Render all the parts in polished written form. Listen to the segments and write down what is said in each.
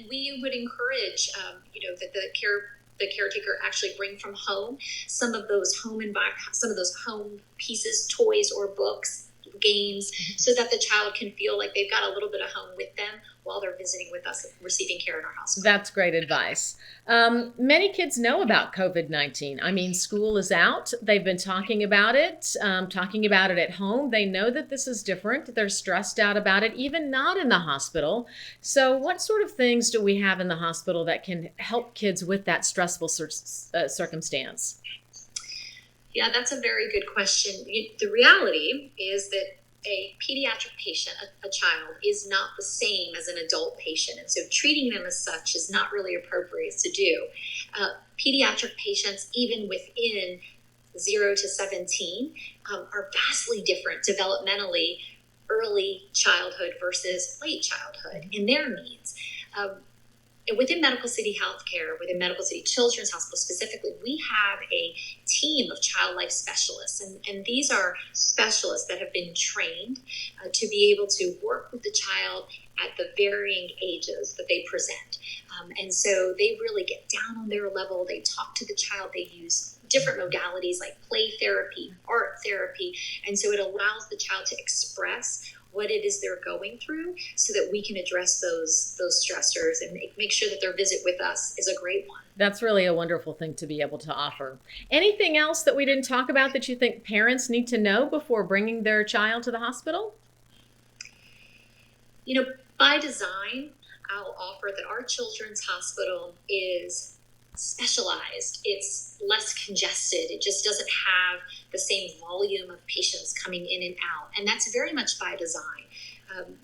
we would encourage, that the caretaker actually bring from home some of those home pieces, toys or books, games, so that the child can feel like they've got a little bit of home with them while they're visiting with us, receiving care in our hospital. That's great advice. Many kids know about COVID-19. I mean, school is out. They've been talking about it at home. They know that this is different. They're stressed out about it, even not in the hospital. So, what sort of things do we have in the hospital that can help kids with that stressful circumstance? Yeah, that's a very good question. The reality is that a pediatric patient, a child, is not the same as an adult patient. And so treating them as such is not really appropriate to do. Pediatric patients, even within 0 to 17, are vastly different developmentally, early childhood versus late childhood in their needs. Um, Within Medical City Healthcare, within Medical City Children's Hospital specifically, we have a team of child life specialists. And these are specialists that have been trained to be able to work with the child at the varying ages that they present. And so they really get down on their level. They talk to the child. They use different modalities like play therapy, art therapy. And so it allows the child to express what it is they're going through so that we can address those stressors and make sure that their visit with us is a great one. That's really a wonderful thing to be able to offer. Anything else that we didn't talk about that you think parents need to know before bringing their child to the hospital? By design, I'll offer that our children's hospital is specialized. It's less congested. It just doesn't have the same volume of patients coming in and out. And that's very much by design.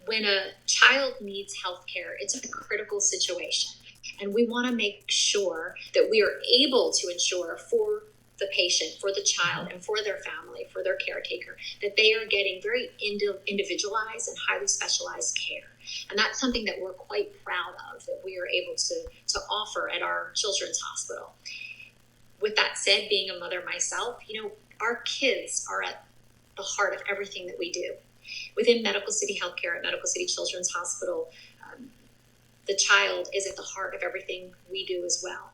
When a child needs health care, it's a critical situation. And we want to make sure that we are able to ensure for the patient, for the child, and for their family, for their caretaker, that they are getting very individualized and highly specialized care. And that's something that we're quite proud of, that we are able to offer at our children's hospital. With that said, being a mother myself, our kids are at the heart of everything that we do. Within Medical City Healthcare at Medical City Children's Hospital, the child is at the heart of everything we do as well.